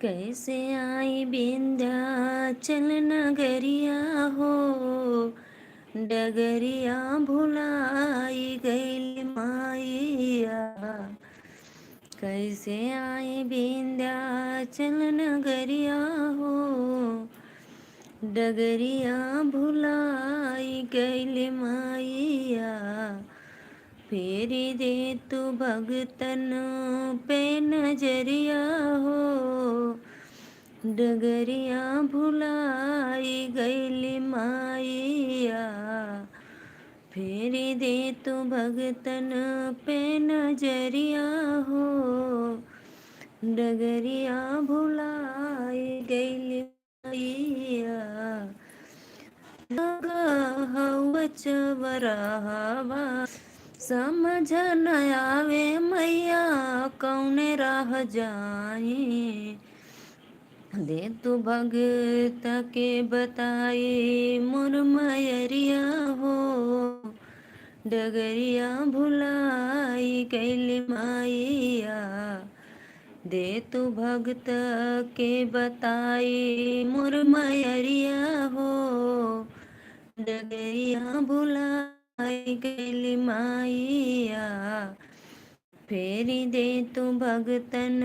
कैसे आई विंध्याचल नगरिया हो, डगरिया भुलाई गईल माइया। कैसे आई विंध्याचल नगरिया हो, डगरिया भुलाई गईल माइया। फेरी दे तू भगतन पे नजरिया हो, डगरिया भुलाई गईल माइया। फेरी दे तू भगतन पे नजरिया हो, डगरिया भुलाई गईल माइया। हवा चवरावा समझ न आवे मैया, कौने राह जाई। दे तू भगत के बताई मोर मयरिया हो, डगरिया भुलाई गईल माइया। दे तू भगत के बताई मोर मयरिया हो, डगरिया भुलाई गईल माइया। फेरी दे तू भगतन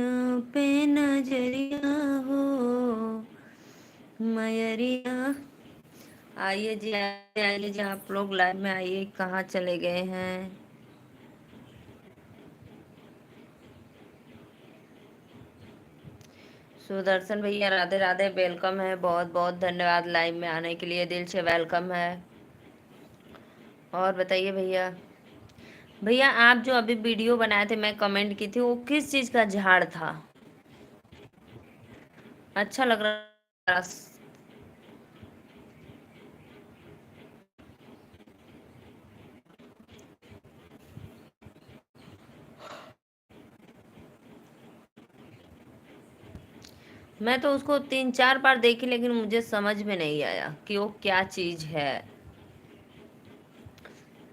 पे नजरिया हो, मयरिया। आइए जी, आइए जी, आप लोग लाइव में आइए। कहाँ चले गए हैं? सुदर्शन भैया राधे राधे, वेलकम है। बहुत बहुत धन्यवाद लाइव में आने के लिए, दिल से वेलकम है। और बताइए भैया। भैया आप जो अभी वीडियो बनाए थे, मैं कमेंट की थी, वो किस चीज़ का झाड़ था? अच्छा लग रहा। मैं तो उसको 3-4 बार देखी, लेकिन मुझे समझ में नहीं आया कि वो क्या चीज़ है।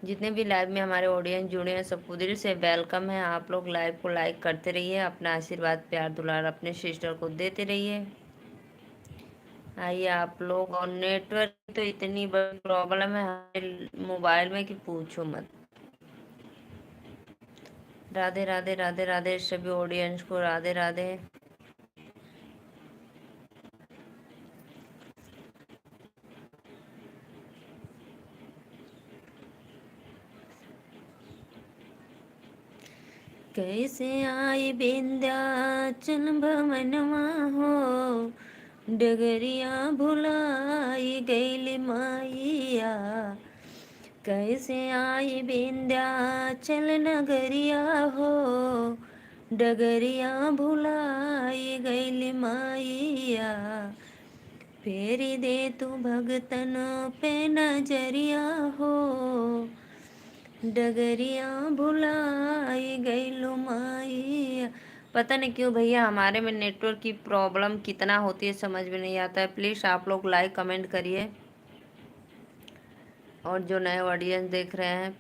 जितने भी लाइव में हमारे ऑडियंस जुड़े हैं, सबको दिल से वेलकम है। आप लोग लाइव को लाइक करते रहिए, अपना आशीर्वाद प्यार दुलार अपने सिस्टर को देते रहिए। आइए आप लोग। और नेटवर्क तो इतनी बड़ी प्रॉब्लम है हमारे मोबाइल में कि पूछो मत। राधे राधे राधे राधे सभी ऑडियंस को राधे राधे। कैसे आई विंध्याचल भवनवा हो, डगरिया भुलाई गईल माइया। कैसे आई विंध्याचल नगरिया हो, डगरिया भुलाई गईल माइया। फेरी दे तू भगतन पे नजरिया हो, डगरिया भुलाई गईलो माइया। पता नहीं क्यों भैया हमारे में नेटवर्क की प्रॉब्लम कितना होती है समझ में नहीं आता है। प्लीज़ आप लोग लाइक कमेंट करिए। और जो नए ऑडियंस देख रहे हैं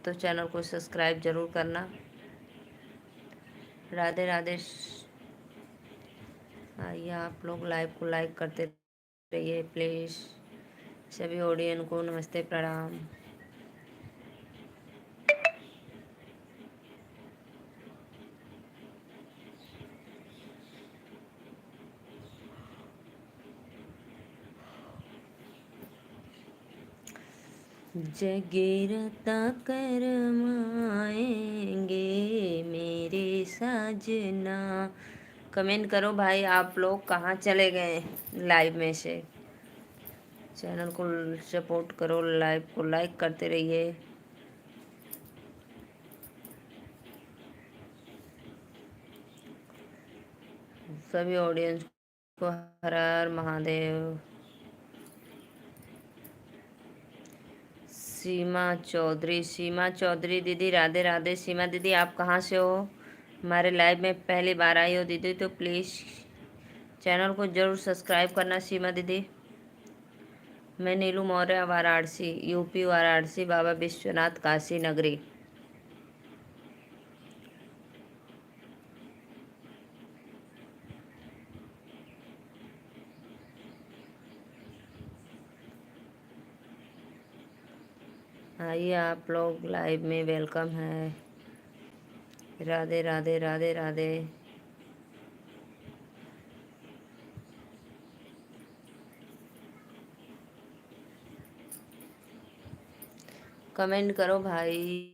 तो चैनल को सब्सक्राइब ज़रूर करना। राधे राधे। आइए आप लोग लाइव को लाइक करते रहिए प्लीज़। सभी ऑडियंस को नमस्ते प्रणाम। जगीरता करमाएंगे मेरे साजना। कमेंट करो भाई, आप लोग कहाँ चले गए लाइव में से? चैनल को सपोर्ट करो, लाइव को लाइक करते रहिए। सभी ऑडियंस को हर हर महादेव। सीमा चौधरी दीदी राधे राधे। सीमा दीदी आप कहाँ से हो? हमारे लाइव में पहली बार आई हो दीदी तो प्लीज़ चैनल को ज़रूर सब्सक्राइब करना। सीमा दीदी। मैं नीलू मौर्य, वाराणसी यूपी, वाराणसी बाबा विश्वनाथ काशी नगरी। आइए आप लोग लाइव में, वेलकम है। राधे राधे राधे राधे। कमेंट करो भाई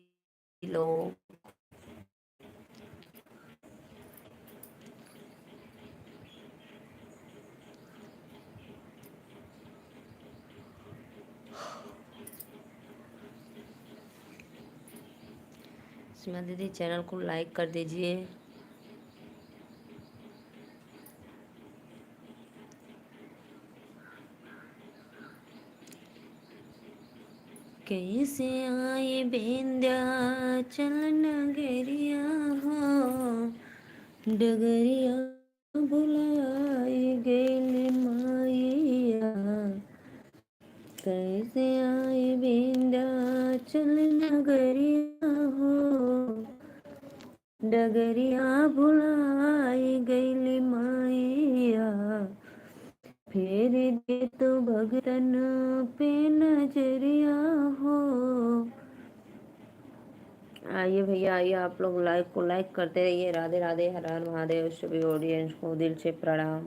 लोग। सीमा दीदी चैनल को लाइक कर दीजिए। कैसे आए विंध्याचल नगरिया हो, डगरिया भुलाई गइल माइया। कैसे आए विंध्याचल नगरिया हो, डगरिया भुलाई गइल माइया। फेर दे तो भगतन पे नजरिया हो। आइए भैया आइए, आप लोग लाइक को लाइक करते रहिए। राधे राधे, हर हर महादेव। सभी ऑडियंस को दिल से प्रणाम।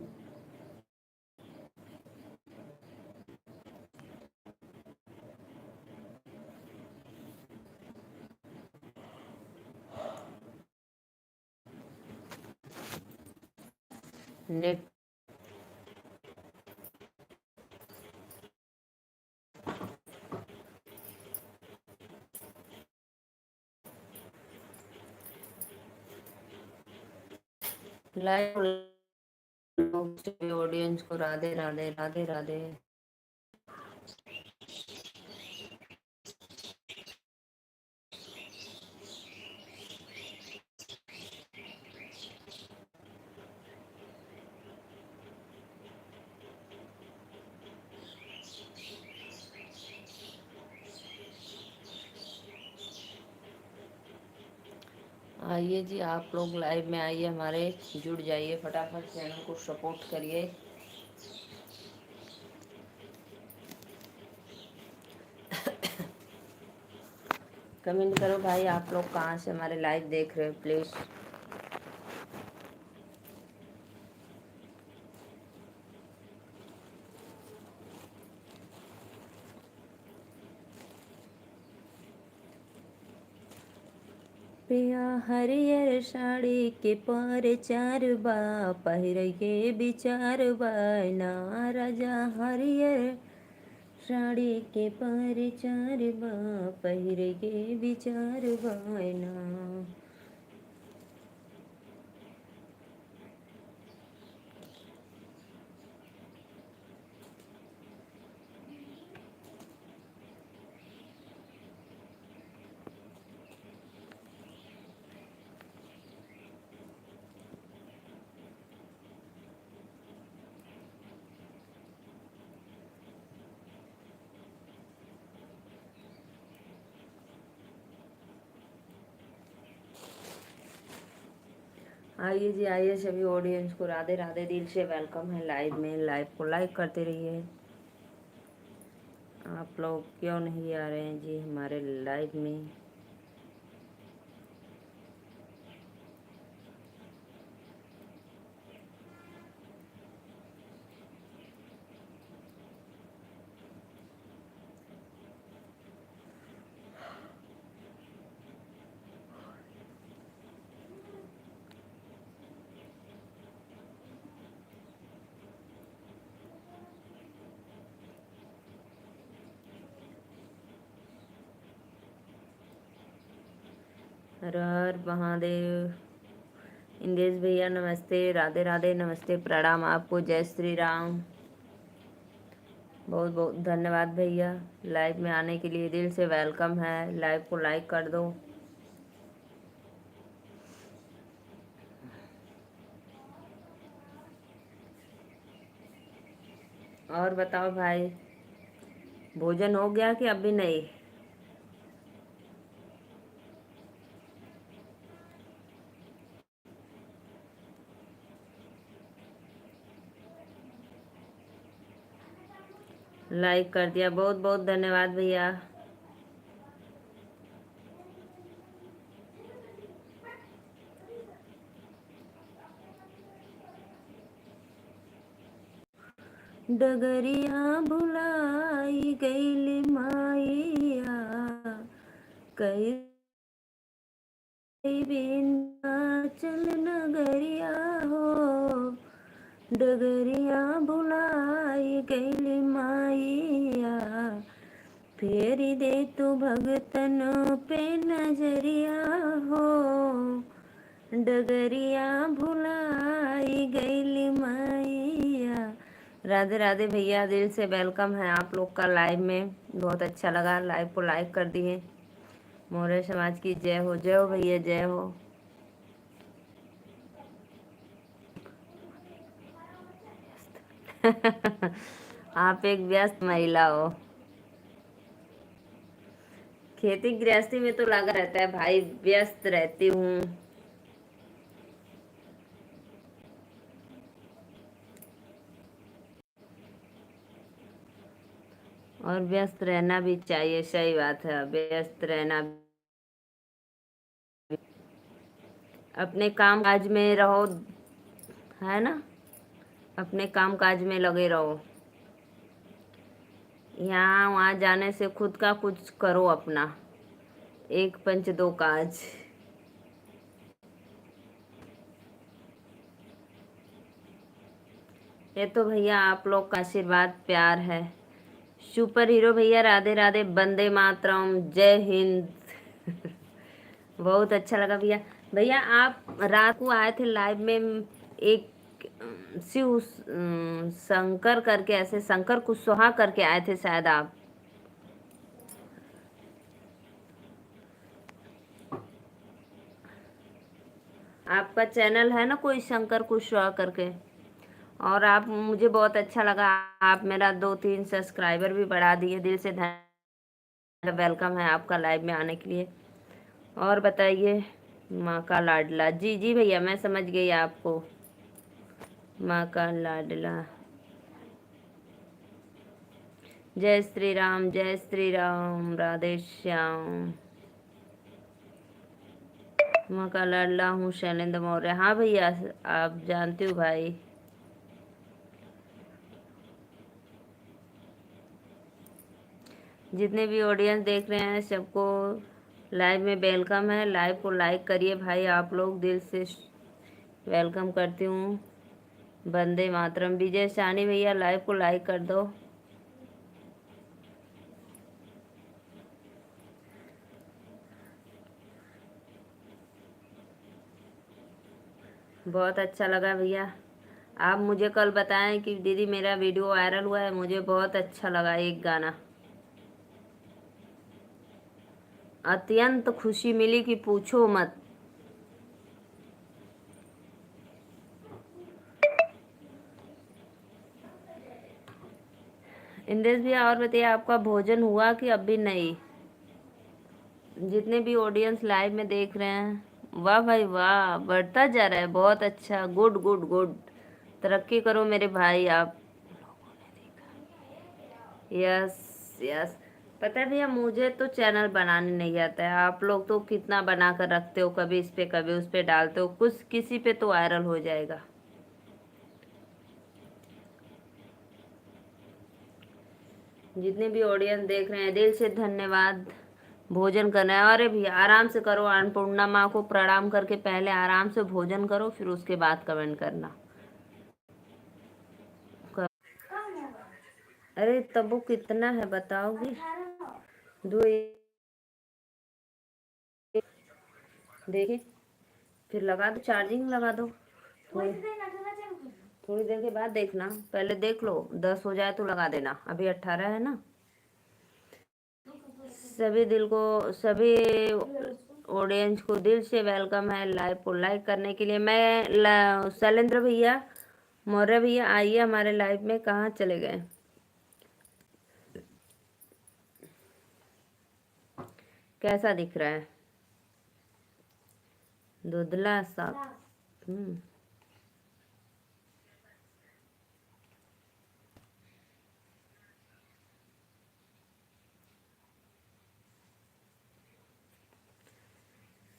नेट लाइक सभी ऑडियंस को राधे राधे राधे राधे। आइए जी, आप लोग लाइव में आइए, हमारे जुड़ जाइए, फटाफट चैनल को सपोर्ट करिए। कमेंट करो भाई, आप लोग कहाँ से हमारे लाइव देख रहे हो प्लीज़। पिया हरियर साड़ी के पर चार बा, पहिर के विचार बा ना। राजा हरियर साड़ी के पर चार बा, पहिर के विचार बा ना। आइए जी आइए, सभी ऑडियंस को राधे राधे, दिल से वेलकम है लाइव में। लाइव को लाइक करते रहिए। आप लोग क्यों नहीं आ रहे हैं जी हमारे लाइव में। हर हर महादेव। इंदेश भैया नमस्ते, राधे राधे, नमस्ते, प्रणाम आपको, जय श्री राम। बहुत बहुत धन्यवाद भैया, लाइव में आने के लिए दिल से वेलकम है। लाइव को लाइक कर दो। और बताओ भाई, भोजन हो गया कि अभी नहीं। लाइक कर दिया, बहुत बहुत धन्यवाद भैया। डगरिया भुलाई गईली माइया, कई विंध्याचल नगरिया हो। डगरिया भुलाई गईली माइया, फेरी दे तू भगतन पे नजरिया हो। डगरिया भुलाई गईली मैया। राधे राधे भैया, दिल से वेलकम है आप लोग का लाइव में। बहुत अच्छा लगा, लाइव को लाइक कर दिए। मौर्य समाज की जय हो, जय हो भैया, जय हो। आप एक व्यस्त महिला हो। खेती गृहस्थी में तो लगा रहता है भाई, व्यस्त रहती हूँ। और व्यस्त रहना भी चाहिए, सही बात है, व्यस्त रहना। अपने काम काज में रहो, है ना, अपने काम काज में लगे रहो। यहाँ वहाँ जाने से खुद का कुछ करो अपना, एक पंच दो काज। ये तो भैया आप लोग का आशीर्वाद प्यार है। सुपर हीरो भैया, राधे राधे, वंदे मातरम, जय हिंद। बहुत अच्छा लगा भैया। भैया आप रात को आए थे लाइव में, एक शिव शंकर करके, ऐसे शंकर कुशवाहा करके आए थे शायद आप। आपका चैनल है ना कोई शंकर कुशवाहा करके, और आप, मुझे बहुत अच्छा लगा, आप मेरा 2-3 सब्सक्राइबर भी बढ़ा दिए। दिल से धन्यवाद, वेलकम है आपका लाइव में आने के लिए। और बताइए। माँ का लाडला, जी जी भैया, मैं समझ गई आपको। माँ का लाडला। जय श्री राम, जय श्री राम, राधे श्याम। माँ का लाडला हूँ शैलेंद्र मौर्य। हाँ भैया, आप जानती हो भाई। जितने भी ऑडियंस देख रहे हैं सबको लाइव में वेलकम है। लाइव को लाइक करिए भाई, आप लोग, दिल से वेलकम करती हूँ। वंदे मातरम। विजय सानी भैया, लाइव को लाइक कर दो। बहुत अच्छा लगा भैया। आप मुझे कल बताएं कि दीदी मेरा वीडियो वायरल हुआ है, मुझे बहुत अच्छा लगा एक गाना, अत्यंत खुशी मिली कि पूछो मत। इंद्रेश भैया, और बताइए आपका भोजन हुआ कि अभी नहीं? जितने भी ऑडियंस लाइव में देख रहे हैं, वाह भाई वाह, बढ़ता जा रहा है, बहुत अच्छा, गुड गुड गुड। तरक्की करो मेरे भाई आप। Yes yes. पता है भैया, मुझे तो चैनल बनाने नहीं आता है। आप लोग तो कितना बना कर रखते हो, कभी इस पे कभी उस पे डालते हो, कुछ किसी पे तो वायरल हो जाएगा। जितने भी ऑडियंस देख रहे हैं, दिल से धन्यवाद। भोजन करना है, अरे भैया आराम से करो, अन्नपूर्णा माँ को प्रणाम करके पहले आराम से भोजन करो, फिर उसके बाद कमेंट करना। अरे तब वो कितना है बताओगी? दो, देखिए, फिर लगा दो, चार्जिंग लगा दो। थोड़ी थोड़ी देर के बाद देखना, पहले देख लो, 10 हो जाए तो लगा देना, अभी 18 है ना। सभी दिल को, सभी ऑडियंस को दिल से वेलकम है लाइव को लाइक करने के लिए। मैं शैलेंद्र भैया, मौर्य भैया, आइए हमारे लाइव में। कहाँ चले गए? कैसा दिख रहा है? धुंधला सा। हम्म।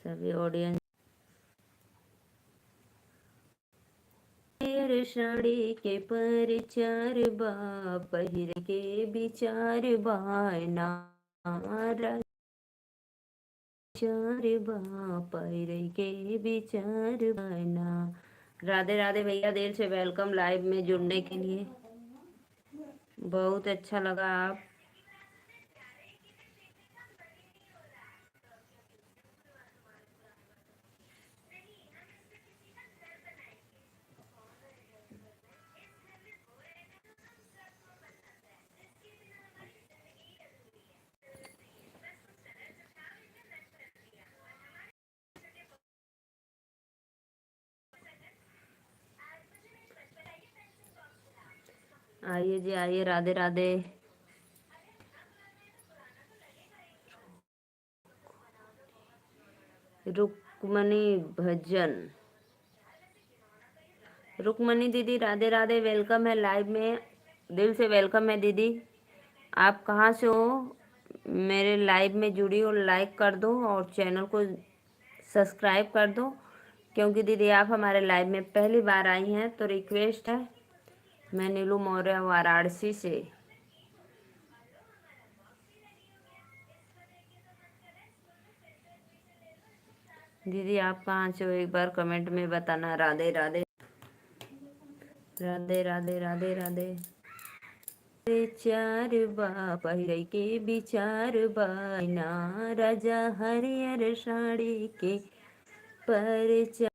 सभी ऑडियंस हरियर साड़ी के परचार बा, पहिर के विचार बाना, चार बा पहिर के विचार बाना। राधे राधे भैया, देर से वेलकम लाइव में जुड़ने के लिए, बहुत अच्छा लगा आप। आइए जी आइए, राधे राधे। रुक्मणी भजन, रुक्मणी दीदी राधे राधे, वेलकम है लाइव में, दिल से वेलकम है दीदी। आप कहाँ से हो? मेरे लाइव में जुड़ी हो, लाइक कर दो और चैनल को सब्सक्राइब कर दो, क्योंकि दीदी आप हमारे लाइव में पहली बार आई हैं तो रिक्वेस्ट है। मैं नीलू मौर्य वाराणसी से। दीदी आप कहाँ से हो, एक बार कमेंट में बताना। राधे राधे राधे राधे राधे राधे। चार बा पहिर के विचार बाना, राजा हरियर साड़ी के परचार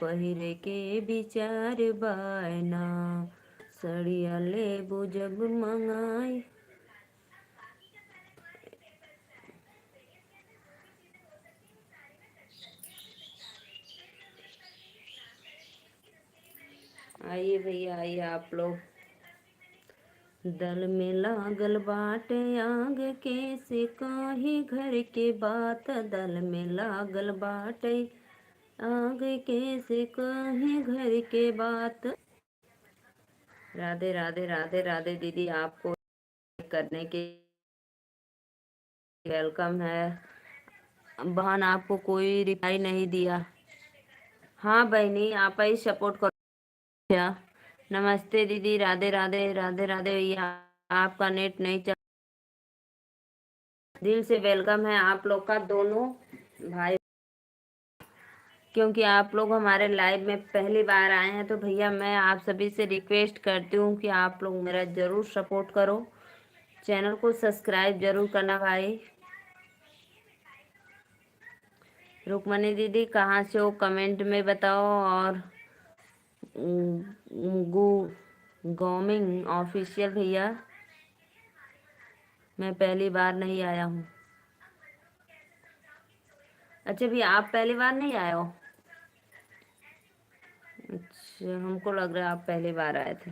पहिर के विचार बाना, सड़िया लेबू जब मंगाई। आइए भैया आइए आप लोग। दल में लागल बाटे आग के से कहीं घर के बात, दल में लागल बाटे आग के से कहीं घर के बात। राधे राधे राधे राधे दीदी, आपको करने के वेलकम है। बहन आपको कोई रिप्लाई नहीं दिया। हाँ बहनी, आप ही सपोर्ट करो। क्या? नमस्ते दीदी, राधे राधे राधे राधे भैया, आपका नेट नहीं चल। दिल से वेलकम है आप लोग का दोनों भाई, क्योंकि आप लोग हमारे लाइव में पहली बार आए हैं तो भैया मैं आप सभी से रिक्वेस्ट करती हूँ कि आप लोग मेरा ज़रूर सपोर्ट करो, चैनल को सब्सक्राइब जरूर करना भाई। रुक्मणी दीदी कहाँ से हो, कमेंट में बताओ। और गो गोमिंग ऑफिशियल भैया, मैं पहली बार नहीं आया हूँ। अच्छा भैया आप पहली बार नहीं आए हो? अच्छा, हमको लग रहा है आप पहली बार आए थे।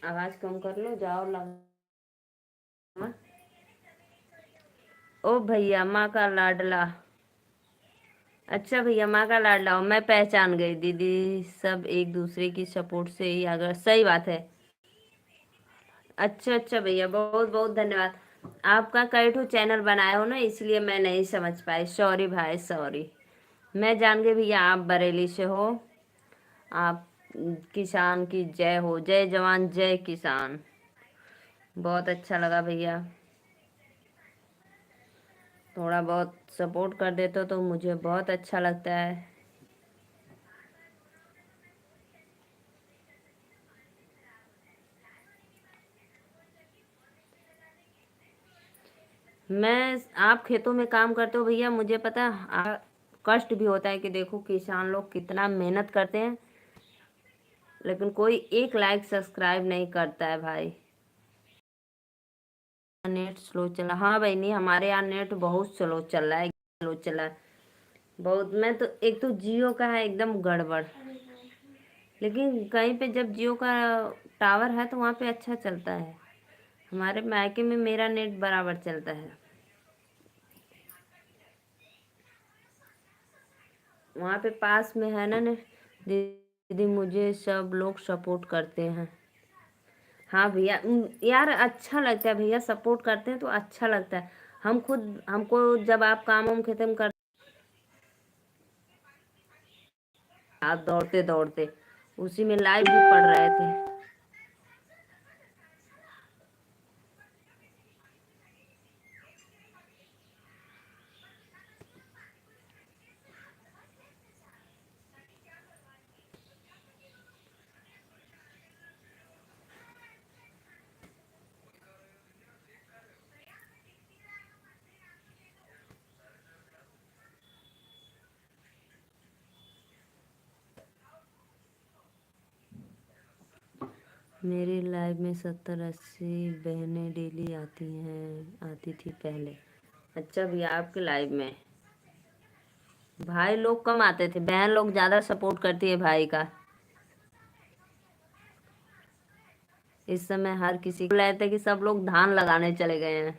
आवाज कम कर लो, जाओ लग। ओ भैया माँ का लाडला। अच्छा भैया माँ का लाडला हो, मैं पहचान गई दीदी, सब एक दूसरे की सपोर्ट से ही अगर सही बात है। अच्छा अच्छा भैया, बहुत बहुत धन्यवाद। आपका कई ठो चैनल बनाया हो ना, इसलिए मैं नहीं समझ पाई, सॉरी भाई सॉरी। मैं जान गई भैया आप बरेली से हो। आप किसान की जय हो, जय जवान जय किसान। बहुत अच्छा लगा भैया, थोड़ा बहुत सपोर्ट कर देते हो तो मुझे बहुत अच्छा लगता है। मैं आप खेतों में काम करते हो भैया, मुझे पता है कष्ट भी होता है कि देखो किसान लोग कितना मेहनत करते हैं, लेकिन कोई एक लाइक सब्सक्राइब नहीं करता है भाई। नेट स्लो चला, हाँ भाई नहीं हमारे यहाँ नेट बहुत स्लो चल रहा है, स्लो चला है बहुत। मैं तो एक तो जियो का है एकदम गड़बड़, लेकिन कहीं पे जब जियो का टावर है तो वहाँ पे अच्छा चलता है। हमारे मायके में मेरा नेट बराबर चलता है, वहाँ पे पास में है ना ने दीदी, मुझे सब लोग सपोर्ट करते हैं। हाँ भैया, यार अच्छा लगता है भैया, सपोर्ट करते हैं तो अच्छा लगता है। हम खुद, हमको जब आप काम वाम खत्म कर, आप दौड़ते दौड़ते उसी में लाइव भी पढ़ रहे थे। मेरी लाइव में 70-80 बहनें डेली आती हैं, आती थी पहले। अच्छा भैया, आपके लाइव में भाई लोग कम आते थे, बहन लोग ज्यादा सपोर्ट करती है भाई का। इस समय हर किसी को लगता है कि सब लोग धान लगाने चले गए हैं।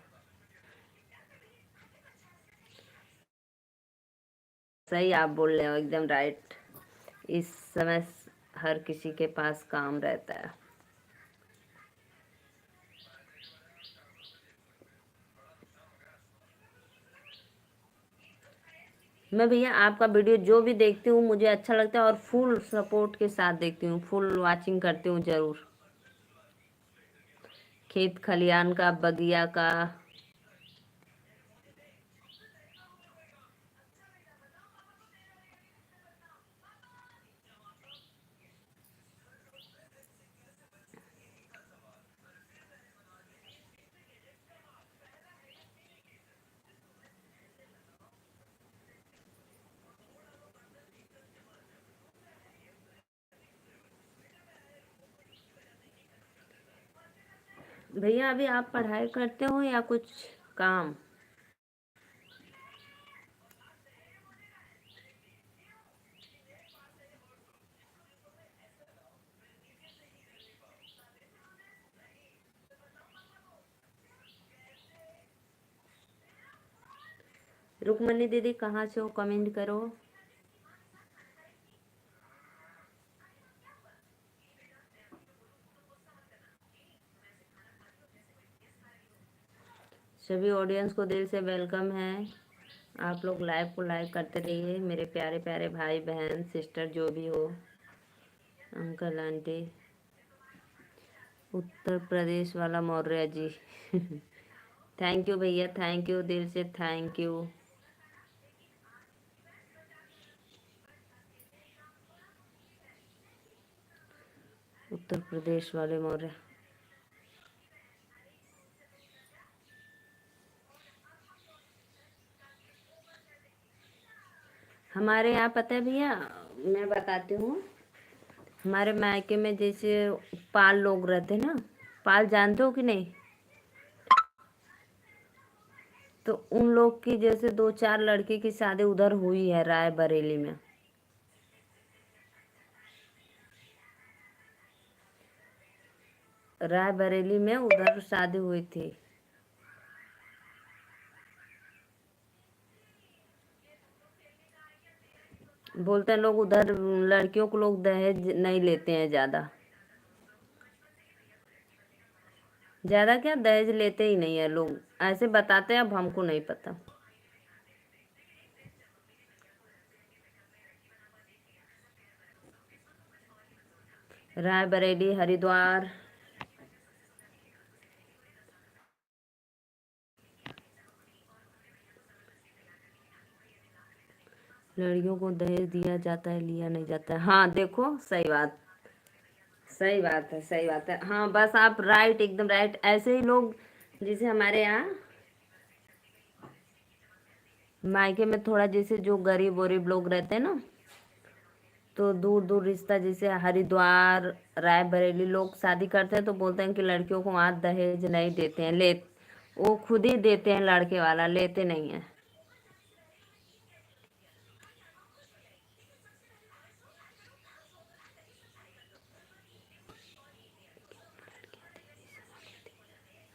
सही आप बोल रहे हो, एकदम राइट। इस समय हर किसी के पास काम रहता है। मैं भैया आपका वीडियो जो भी देखती हूँ मुझे अच्छा लगता है, और फुल सपोर्ट के साथ देखती हूँ, फुल वाचिंग करती हूँ जरूर। खेत खलियान का, बगिया का। भैया अभी आप पढ़ाई करते हो या कुछ काम? रुकमनी दीदी कहाँ से हो, कमेंट करो। सभी ऑडियंस को दिल से वेलकम है। आप लोग लाइव को लाइक करते रहिए, मेरे प्यारे प्यारे भाई बहन सिस्टर जो भी हो, अंकल आंटी। उत्तर प्रदेश वाला मौर्य जी। थैंक यू भैया, थैंक यू, दिल से थैंक यू। उत्तर प्रदेश वाले मौर्य। हमारे यहाँ पता है भैया, मैं बताती हूँ। हमारे मायके में जैसे पाल लोग रहते ना, पाल जानते हो कि नहीं? तो उन लोग की जैसे 2-4 लड़के की शादी उधर हुई है, राय बरेली में। राय बरेली में उधर शादी हुई थी। बोलते हैं लोग उधर लड़कियों को लोग दहेज नहीं लेते हैं ज्यादा। ज्यादा क्या, दहेज लेते ही नहीं है लोग, ऐसे बताते हैं, अब हमको नहीं पता। राय बरेली, हरिद्वार। लड़कियों को दहेज दिया जाता है, लिया नहीं जाता है। हाँ देखो, सही बात। सही बात है, सही बात है। हाँ बस आप राइट, एकदम राइट। ऐसे ही लोग, जैसे हमारे यहाँ मायके में थोड़ा जैसे जो गरीब वरीब लोग रहते हैं ना, तो दूर दूर रिश्ता, जैसे हरिद्वार, रायबरेली लोग शादी करते हैं तो बोलते हैं कि लड़कियों को वहाँ दहेज नहीं देते हैं, ले वो खुद ही देते हैं, लड़के वाला लेते नहीं है।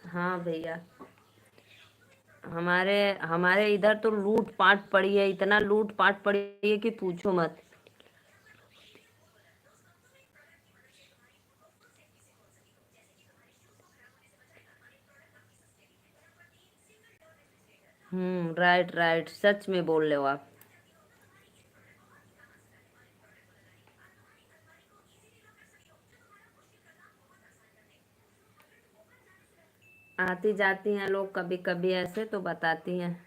हाँ भैया, हमारे हमारे इधर तो लूट पाट पड़ी है, इतना लूट पाट पड़ी है कि पूछो मत। राइट राइट, सच में बोल रहे हो आप। आती जाती हैं लोग कभी कभी ऐसे तो बताती हैं।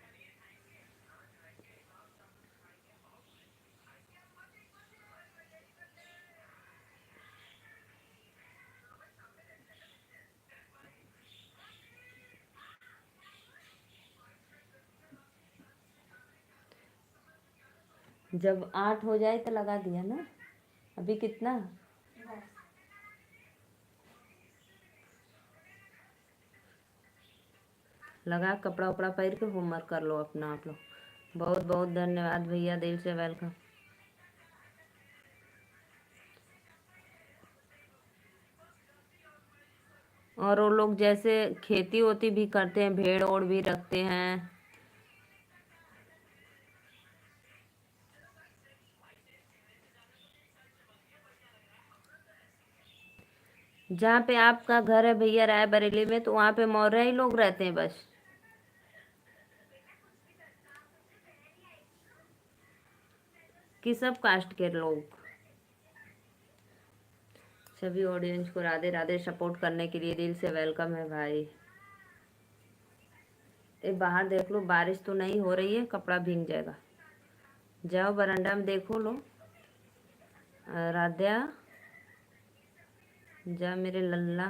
जब 8 हो जाए तो लगा दिया ना। अभी कितना? लगा कपड़ा उपड़ा पहन के होमवर्क कर लो अपना आप लोग। बहुत बहुत धन्यवाद भैया, दिल से वेलकम। और वो लोग जैसे खेती होती भी करते हैं, भेड़ ओड़ भी रखते हैं। जहाँ पे आपका घर है भैया रायबरेली में, तो वहाँ पे मौर्य ही लोग रहते हैं बस? कि सब कास्ट के लोग? सभी ऑडियंस को राधे राधे। सपोर्ट करने के लिए दिल से वेलकम है भाई। एक बाहर देख लो, बारिश तो नहीं हो रही है, कपड़ा भीग जाएगा। जाओ बरामदा में देखो लो। राध्या, जा मेरे लल्ला।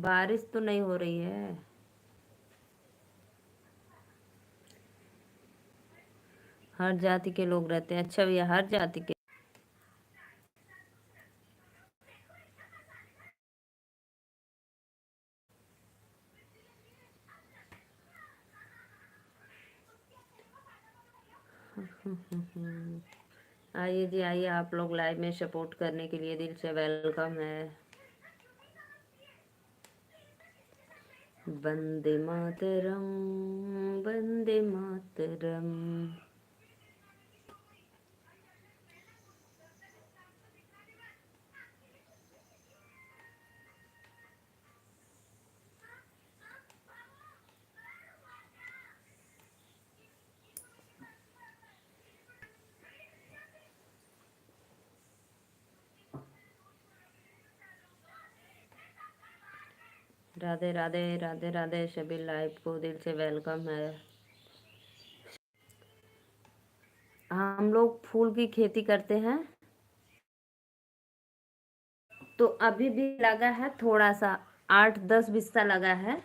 बारिश तो नहीं हो रही है। हर जाति के लोग रहते हैं। अच्छा भैया, हर जाति के। आइए जी आइए, आप लोग लाइव में सपोर्ट करने के लिए दिल से वेलकम है। वंदे मातरम, वंदे मातरम। राधे राधे, राधे राधे। सभी लाइव को दिल से वेलकम है। हम लोग फूल की खेती करते हैं, तो अभी भी लगा है थोड़ा सा। 8-10 बिस्सा लगा है,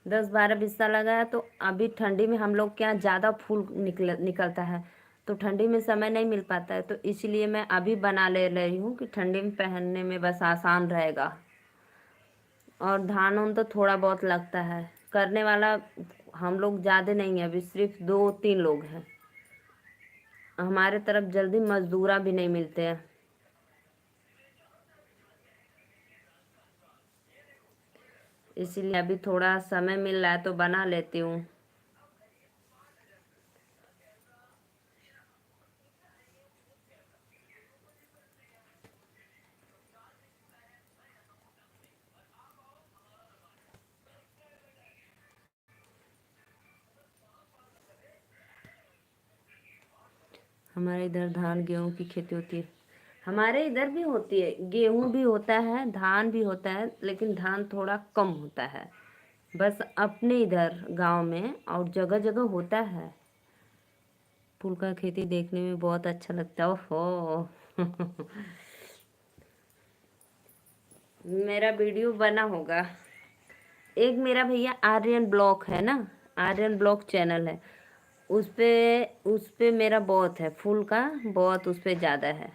10-12 बिस्सा लगा है। तो अभी ठंडी में हम लोग के यहाँ ज़्यादा फूल निकलता है, तो ठंडी में समय नहीं मिल पाता है, तो इसलिए मैं अभी बना ले रही हूँ कि ठंडी में पहनने में बस आसान रहेगा। और धान उन तो थोड़ा बहुत लगता है, करने वाला हम लोग ज़्यादा नहीं है, अभी सिर्फ 2-3 लोग हैं। हमारे तरफ जल्दी मजदूरा भी नहीं मिलते हैं, इसीलिए अभी थोड़ा समय मिल रहा है तो बना लेती हूँ। हमारे इधर धान गेहूं की खेती होती है। हमारे इधर भी होती है, गेहूं भी होता है, धान भी होता है, लेकिन धान थोड़ा कम होता है बस अपने इधर गांव में, और जगह जगह होता है। फूल का खेती देखने में बहुत अच्छा लगता है। ओहो मेरा वीडियो बना होगा। एक मेरा भैया आर्यन ब्लॉक है ना, आर्यन ब्लॉक चैनल है, उस पे मेरा बहुत है, फूल का बहुत उस पे ज़्यादा है।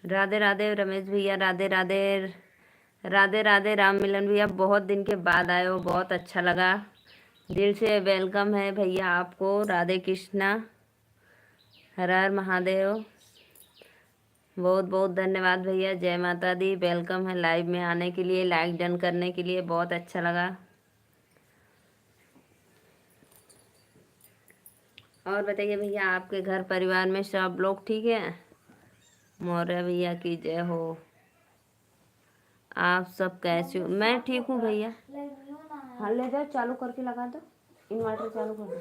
राधे राधे रमेश भैया, राधे राधे। राधे राधे राम मिलन भैया, बहुत दिन के बाद आए हो, बहुत अच्छा लगा। दिल से वेलकम है भैया आपको। राधे कृष्णा, हर हर महादेव। बहुत बहुत धन्यवाद भैया, जय माता दी। वेलकम है लाइव में आने के लिए, लाइक डन करने के लिए, बहुत अच्छा लगा। और बताइए भैया, आपके घर परिवार में सब लोग ठीक है? मौर्य भैया की जय हो। आप सब कैसे हो? मैं ठीक हूँ भैया। हाँ ले जाओ, चालू करके लगा दो, इन्वर्टर चालू कर दो।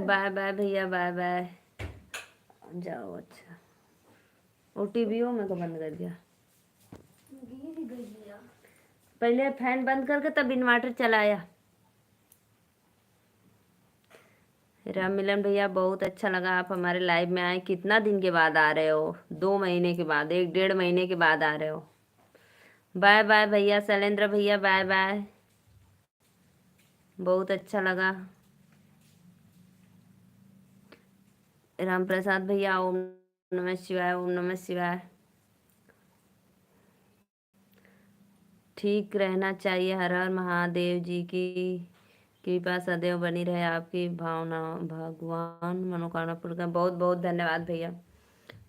बाय बाय भैया, बाय बाय, जाओ। अच्छा ओ टीवी हो, मैं तो बंद कर दिया। पहले फैन बंद करके तब इन्वर्टर चलाया। राम मिलन भैया बहुत अच्छा लगा, आप हमारे लाइव में आए। कितना दिन के बाद आ रहे हो? 2 महीने के बाद, 1 डेढ़ महीने के बाद आ रहे हो। बाय बाय भैया, शैलेंद्र भैया बाय बाय, बहुत अच्छा लगा। राम प्रसाद भैया ओम नमः शिवाय, ओम नमः शिवाय। ठीक रहना चाहिए, हर हर महादेव जी की कृपा सदैव बनी रहे, आपकी भावना भगवान मनोकामना पूर्ण करें। बहुत बहुत धन्यवाद भैया,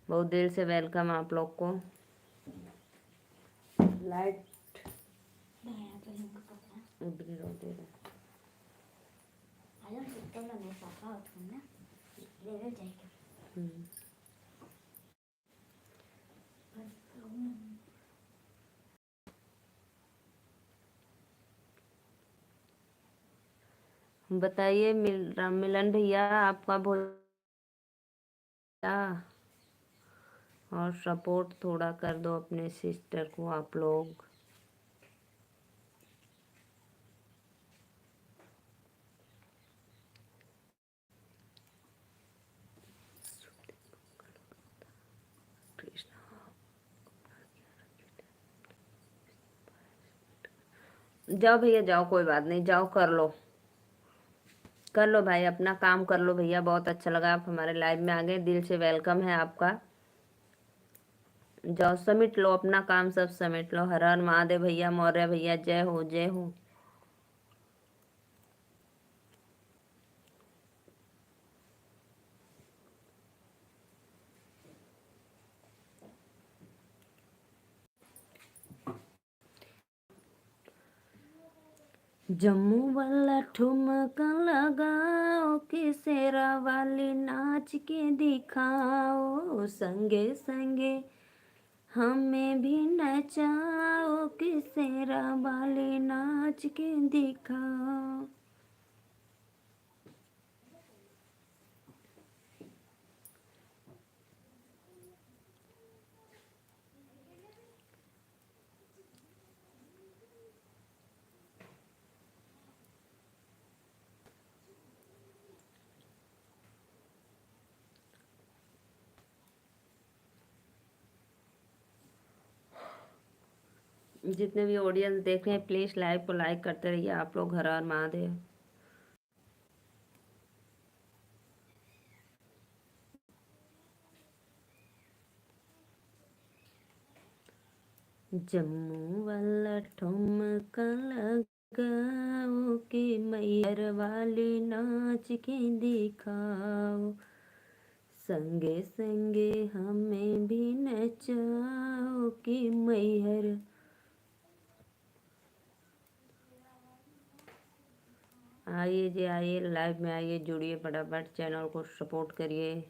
बहुत दिल से वेलकम आप लोग को। लाइट उड़ गई, रो दे रहे। बताइए राम मिलन भैया, आपका भोजन और सपोर्ट थोड़ा कर दो अपने सिस्टर को आप लोग। जाओ भैया जाओ, कोई बात नहीं, जाओ कर लो, कर लो भाई, अपना काम कर लो भैया। बहुत अच्छा लगा आप हमारे लाइव में आ गए, दिल से वेलकम है आपका। जाओ समेट लो अपना काम, सब समेट लो। हर हर महादेव भैया, मौर्य भैया जय हो, जय हो। जम्मू वाला ठुमका लगाओ, कि शेरा वाली नाच के दिखाओ, संगे संगे हमें भी नचाओ, कि शेरा वाली नाच के दिखाओ। जितने भी ऑडियंस देख रहे हैं प्लीज लाइव को लाइक करते रहिए आप लोग। हर हर महादेव। जम्मू वाला ठुमका लगाओ, कि मैहर वाली नाच के दिखाओ, संगे संगे हमें भी नचाओ, कि मैहर। आइए जी आइए, लाइव में आइए, जुड़िए, फटाफट चैनल को सपोर्ट करिए।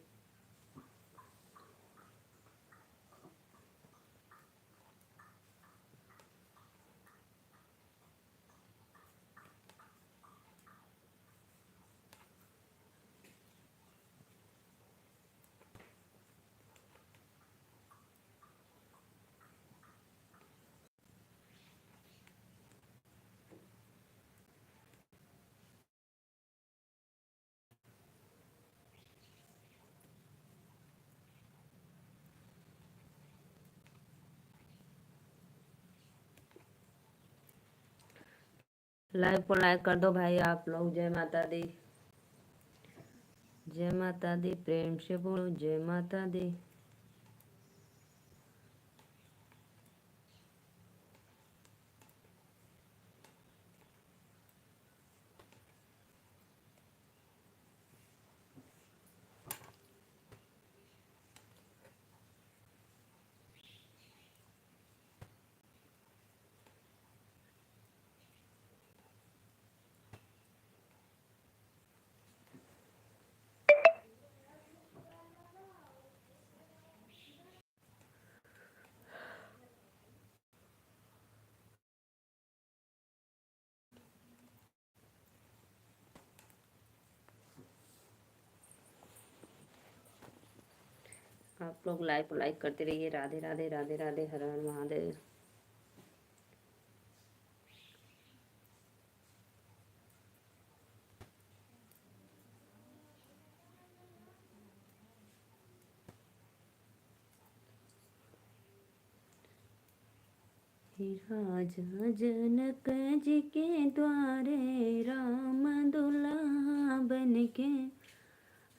लाइव को लाइक कर दो भाई आप लोग। जय माता दी, जय माता दी, प्रेम से बोलो जय माता दी। आप लोग लाइक करते रहिए। राधे राधे राधे राधे, हर हर महादेव। राजा जनक जी के द्वारे राम दुल्हा बन के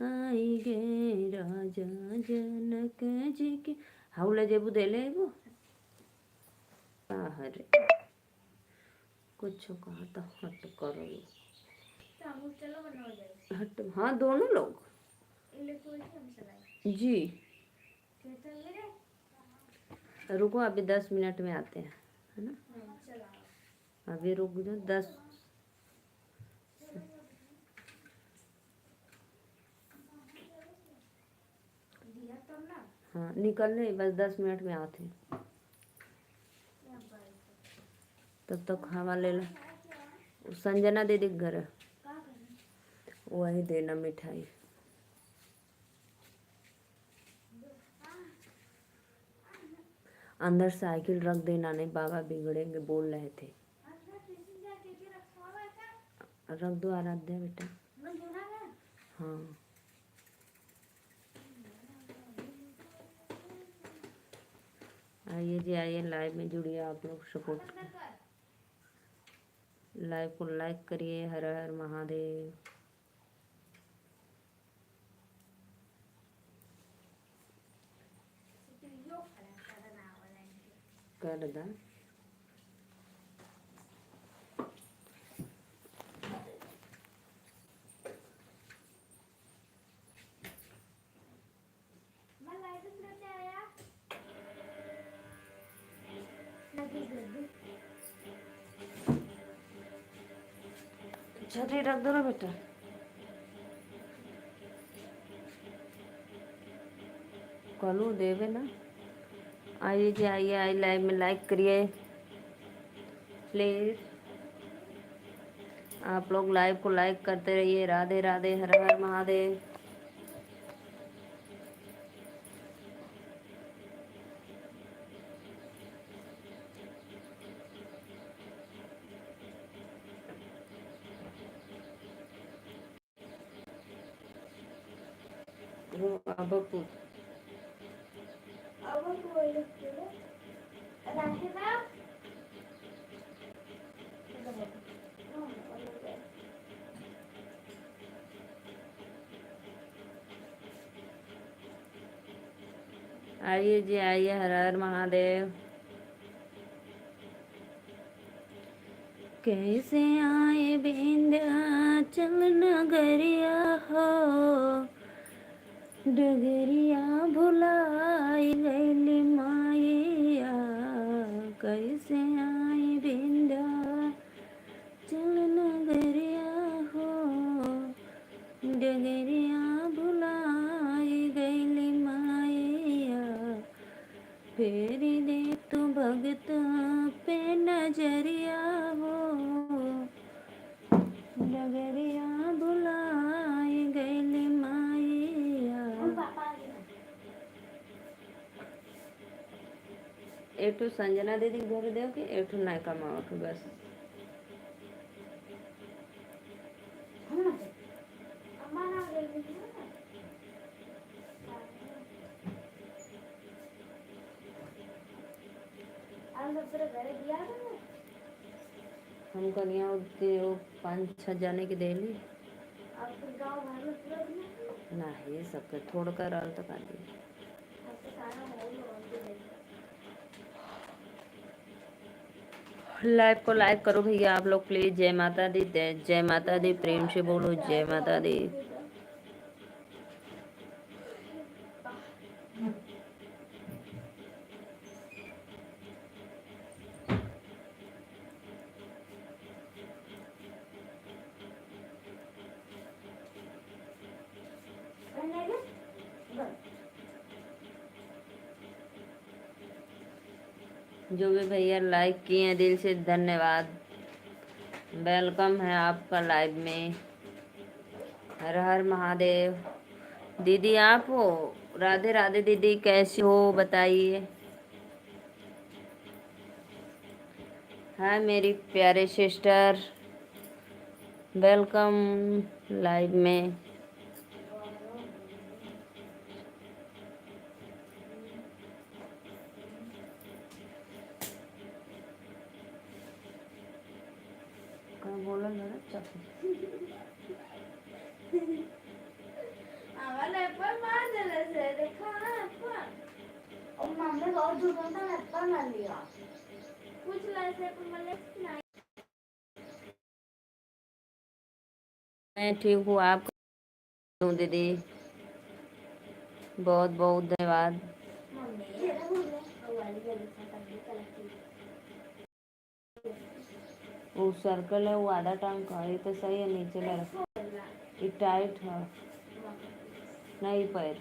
आई गे। राजा जनक जी के हाउला जेबू दे ले वो हरे कुछ कहा था। हट करो हट। हाँ दोनों लोग जी। रुको अभी 10 मिनट में आते हैं, है ना। अभी रुक जाओ 10। हाँ निकल रहे बस 10 मिनट में आते हैं। तब तक खावा ले लो। संजना दीदी के घर है, वही देना मिठाई। अंदर साइकिल रख देना, नहीं बाबा बिगड़ेंगे बोल रहे थे। रख दो आराध्या बेटा। हाँ आइए जी आइए, लाइव में जुड़िए। आप लोग सपोर्ट लाइव को लाइक करिए। हर हर महादेव। कर दा छतरी रख दो ना बेटा। कलू देवे ना। आइए जी आइए, आई लाइव में लाइक करिए प्लीज। आप लोग लाइव को लाइक करते रहिए। राधे राधे, हर हर महादेव। अब आइए जी आइए, हर हर महादेव। कैसे आए विंध्याचल नगरिया हो, डगरिया भुलाई गैली माया। कैसे आए विंध्याचल नगरिया हो, डगरिया भुलाई गैली माया। फेरी दे तू भगत पे नजरिया हो, डगरिया भुलाई गैली माया। एठू संजना दीदी घर दे के एठू नहीं कमाओ के बस। हम कनिया वो 5-6 जाने की दे ली नहीं सबके थोड़ कर तो कर दी। लाइव को लाइक करो भैया आप लोग प्लीज। जय माता दी, जय माता दी। प्रेम से बोलो जय माता दी। जो भी भैया लाइक किए हैं दिल से धन्यवाद। वेलकम है आपका लाइव में। हर हर महादेव। दीदी आप हो राधे राधे दीदी, कैसी हो बताइए। हाय मेरी प्यारे सिस्टर, वेलकम लाइव में। क्या बोला ना आवाज पर मार देले से देखा पर और मामले बहुत दूर था पर मार लिया कुछ लासे पर मले नहीं। मैं ठीक हूँ, आप कैसे हो दीदी? बहुत बहुत धन्यवाद। वो सर्कल है वो आधा टाइम का ये तो सही है, नीचे लगा ये टाइट है नहीं पैर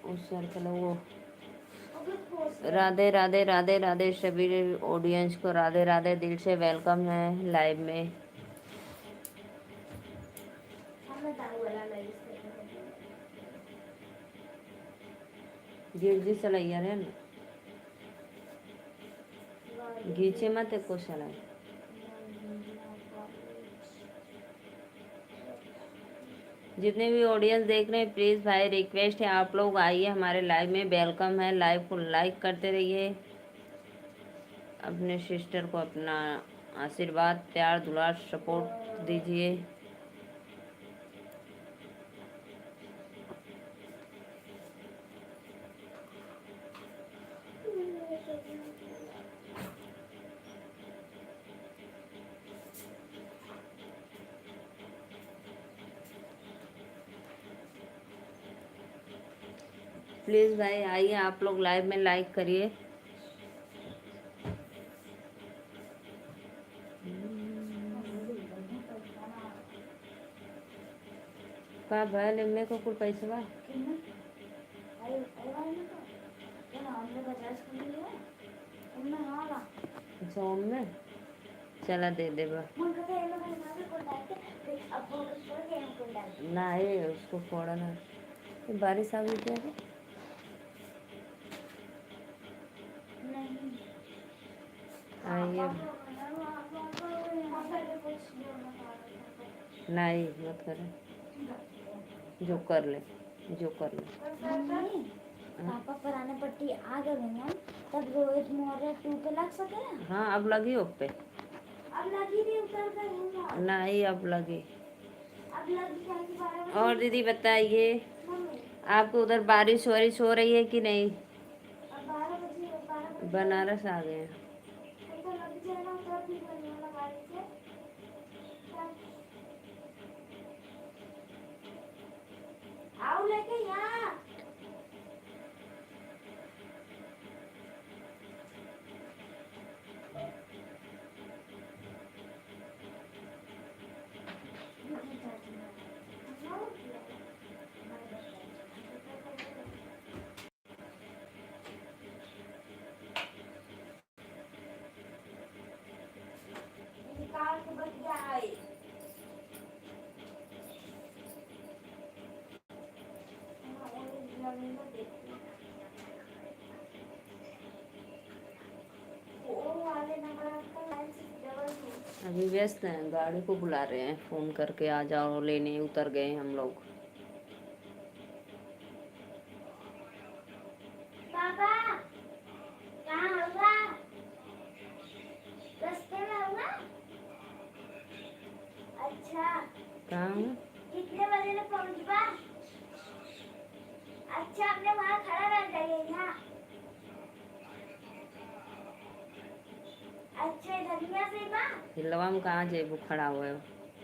उस सर्कल है वो। राधे राधे राधे राधे सभी ऑडियंस को राधे राधे, दिल से वेलकम है लाइव में। गिरजी सलैया रे ना घीचे मत को सलाई। जितने भी ऑडियंस देख रहे हैं प्लीज़ भाई रिक्वेस्ट है आप लोग आइए हमारे लाइव में, वेलकम है। लाइव को लाइक करते रहिए, अपने सिस्टर को अपना आशीर्वाद प्यार दुलार सपोर्ट दीजिए। प्लीज़ भाई आइए आप लोग लाइव में, लाइक करिए। का भले मेरे को कुछ पैसा बा अच्छा में चला दे देबा ना है उसको फोड़ना। बारिश आ गई क्या है? आइए नहीं मत करे, जो कर ले जो कर ले। पापा पुराने पट्टी आ गए हैं तब रोहित मौर्य 2 पे लग सके ना। हाँ अब लगी उस पे, अब लगी भी उतर कर नहीं अब लगी। अब लगी। और दीदी बताइए आपको उधर बारिश वारिश हो रही है कि नहीं? अब 12 बजे बनारस आ गए हैं। तो लग जाएगा तब भी बनने वाला बारिश है। आओ लेके यहाँ निकाल के बच जाए। अभी व्यस्त हैं, गाड़ी को बुला रहे हैं, फोन करके आ जाओ लेने, उतर गए हम लोग। पापा कहाँ होगा? रास्ते में होगा। अच्छा कहाँ हूँ? कितने बजे तक पहुँचबा? अच्छा अपने वहाँ खड़ा रह जाइए यहाँ। अच्छा धनिया से बा हिलवा में कहाँ जेबू खड़ा हुआ है?